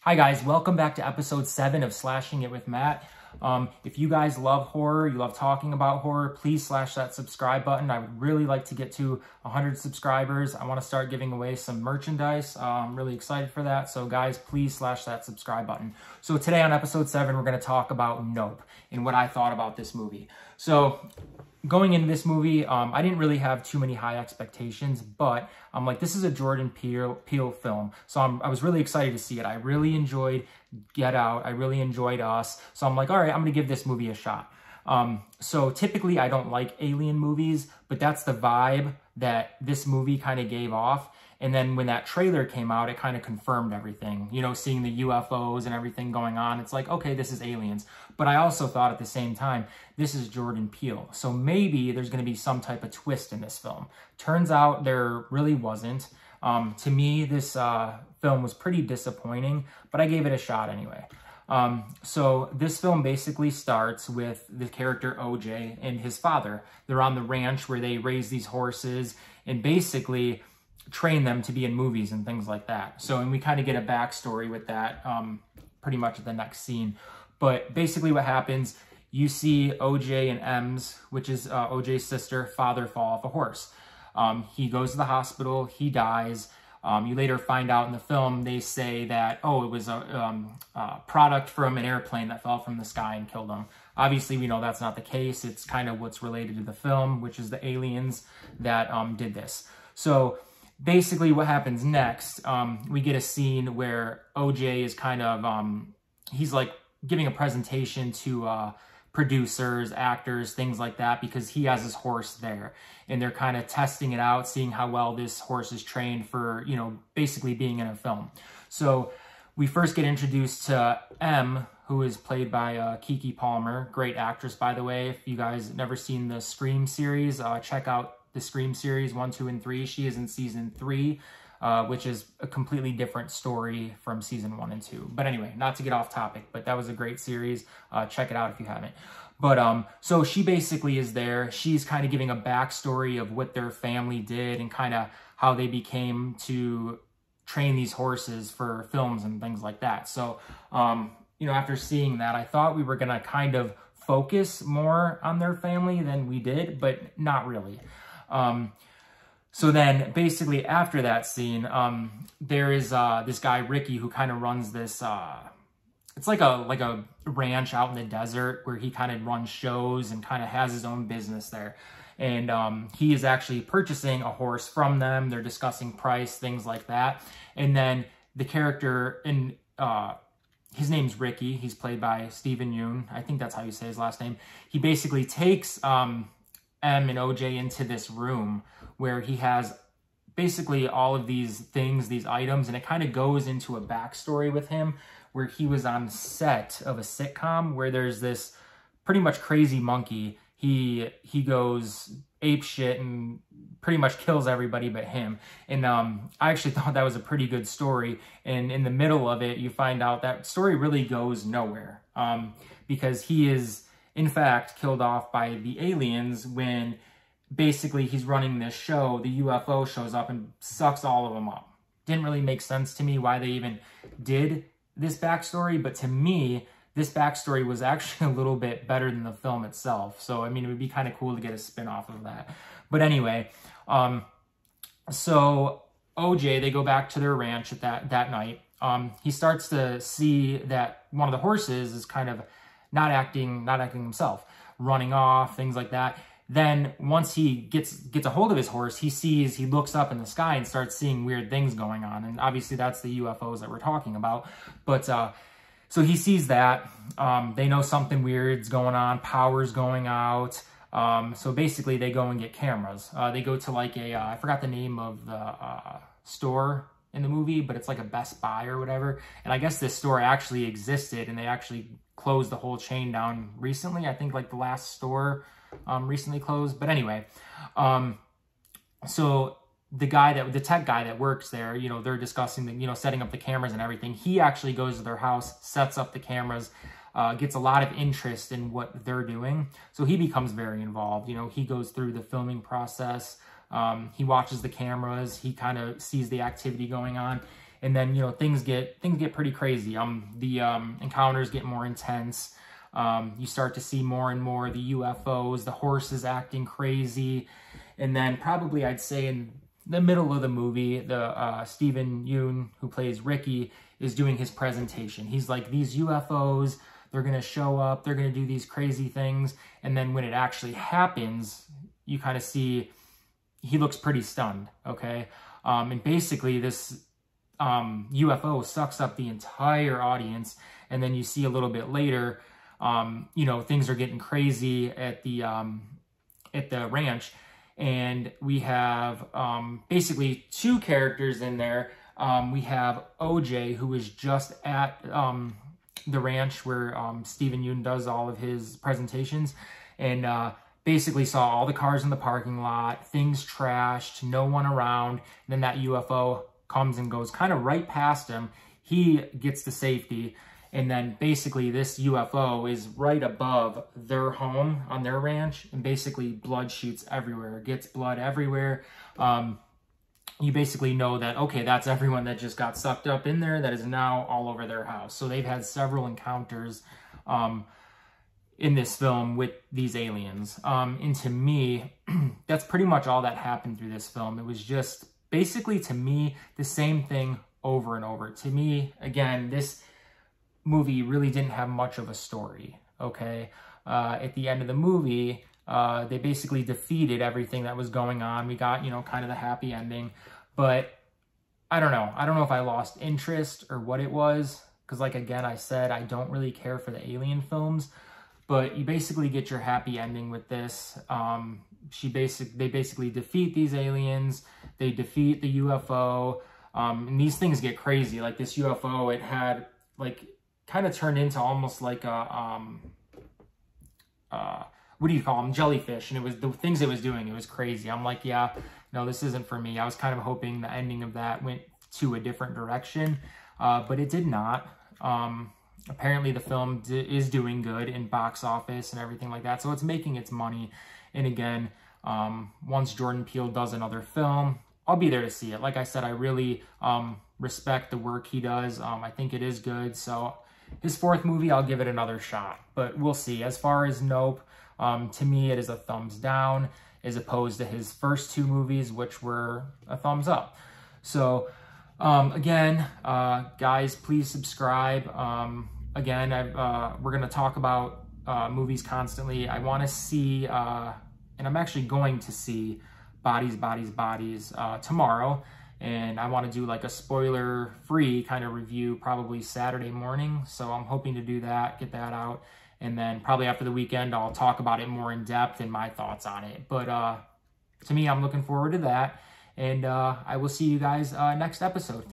Hi guys, welcome back to episode 7 of Slashing It with Matt. If you guys love horror, you love talking about horror, please slash that subscribe button. I would really like to get to 100 subscribers. I want to start giving away some merchandise. I'm really excited for that. So guys, please slash that subscribe button. So today on episode 7, we're going to talk about Nope and what I thought about this movie. So going into this movie, I didn't really have too many high expectations, but I'm like, this is a Jordan Peele film. So I was really excited to see it. I really enjoyed Get Out. I really enjoyed Us. So I'm like, all right, I'm going to give this movie a shot. So typically I don't like alien movies, but that's the vibe that this movie kind of gave off. And then when that trailer came out, it kind of confirmed everything, you know, seeing the UFOs and everything going on. It's like, okay, this is aliens. But I also thought at the same time, this is Jordan Peele. So maybe there's going to be some type of twist in this film. Turns out there really wasn't. To me, this film was pretty disappointing, but I gave it a shot anyway. So this film basically starts with the character OJ and his father. They're on the ranch where they raise these horses and basically train them to be in movies and things like that. So, and we kind of get a backstory with that pretty much at the next scene. But basically what happens, you see OJ and Ems, which is OJ's sister, father, fall off a horse. He goes to the hospital, he dies. You later find out in the film, they say that, oh, it was a product from an airplane that fell from the sky and killed him. Obviously, we know that's not the case. It's kind of what's related to the film, which is the aliens that did this. So basically what happens next, we get a scene where OJ is kind of, he's like giving a presentation to producers, actors, things like that, because he has his horse there. And they're kind of testing it out, seeing how well this horse is trained for, you know, basically being in a film. So we first get introduced to Em, who is played by Keke Palmer. Great actress, by the way. If you guys never seen the Scream series, check out the Scream series 1, 2, and 3. She is in season 3, which is a completely different story from season 1 and 2. But anyway, not to get off topic, but that was a great series. Check it out if you haven't. But so she basically is there. She's kind of giving a backstory of what their family did and kind of how they became to train these horses for films and things like that. So, you know, after seeing that, I thought we were going to kind of focus more on their family than we did, but not really. So then basically after that scene, there is this guy, Ricky, who kind of runs this, it's like a ranch out in the desert where he kind of runs shows and kind of has his own business there. And he is actually purchasing a horse from them. They're discussing price, things like that. And then the character, in his name's Ricky. He's played by Steven Yeun. I think that's how you say his last name. He basically takes Em and OJ into this room where he has basically all of these things, these items, and it kind of goes into a backstory with him where he was on set of a sitcom where there's this pretty much crazy monkey. He goes ape shit and pretty much kills everybody but him. And I actually thought that was a pretty good story. And in the middle of it, you find out that story really goes nowhere because he is, in fact, killed off by the aliens when basically he's running this show. The UFO shows up and sucks all of them up. Didn't really make sense to me why they even did this backstory, but to me, this backstory was actually a little bit better than the film itself. So, I mean, it would be kind of cool to get a spin-off of that. But anyway, so OJ, they go back to their ranch at that night. He starts to see that one of the horses is kind of not acting himself, running off, things like that. Then once he gets a hold of his horse, he looks up in the sky and starts seeing weird things going on. And obviously that's the UFOs that we're talking about. But so he sees that. They know something weird's going on, power's going out. So basically they go and get cameras. They go to like I forgot the name of the store in the movie, but it's like a Best Buy or whatever. And I guess this store actually existed and they actually closed the whole chain down recently. I think like the last store recently closed. But anyway, so the tech guy that works there, you know, they're discussing the, you know, setting up the cameras and everything. He actually goes to their house, sets up the cameras, gets a lot of interest in what they're doing. So he becomes very involved. You know, he goes through the filming process. He watches the cameras. He kind of sees the activity going on. And then, you know, things get pretty crazy. The encounters get more intense. You start to see more and more the UFOs, the horses acting crazy. And then probably I'd say in the middle of the movie, the Steven Yeun, who plays Ricky, is doing his presentation. He's like, these UFOs, they're going to show up, they're going to do these crazy things. And then when it actually happens, you kind of see he looks pretty stunned, okay? And basically this UFO sucks up the entire audience. And then you see a little bit later, you know, things are getting crazy at the ranch. And we have basically two characters in there. We have OJ, who is just at the ranch where Steven Yeun does all of his presentations, and basically saw all the cars in the parking lot, things trashed, no one around. And then that UFO comes and goes kind of right past him. He gets to safety. And then basically this UFO is right above their home on their ranch, and basically blood shoots everywhere, gets blood everywhere. You basically know that, okay, that's everyone that just got sucked up in there that is now all over their house. So they've had several encounters in this film with these aliens. And to me, that's pretty much all that happened through this film. It was just basically, to me, the same thing over and over. To me, again, this movie really didn't have much of a story, okay? At the end of the movie, they basically defeated everything that was going on. We got, you know, kind of the happy ending, but I don't know. I don't know if I lost interest or what it was, because like, again, I said, I don't really care for the alien films, but you basically get your happy ending with this. They basically defeat these aliens. They defeat the UFO, and these things get crazy. Like this UFO, it had like kind of turned into almost like a what do you call them, jellyfish, and it was the things it was doing, it was crazy. I'm like, yeah, no, this isn't for me. I was kind of hoping the ending of that went to a different direction, but it did not. Apparently the film is doing good in box office and everything like that, so it's making its money. And again, once Jordan Peele does another film, I'll be there to see it. Like I said, I really respect the work he does. I think it is good. So his fourth movie, I'll give it another shot, but we'll see. As far as Nope, to me, it is a thumbs down, as opposed to his first two movies, which were a thumbs up. So again, guys, please subscribe. Again, we're going to talk about movies constantly. I want to see, and I'm actually going to see Bodies, Bodies, Bodies tomorrow. And I want to do like a spoiler-free kind of review probably Saturday morning. So I'm hoping to do that, get that out. And then probably after the weekend, I'll talk about it more in depth and my thoughts on it. But to me, I'm looking forward to that. And I will see you guys next episode.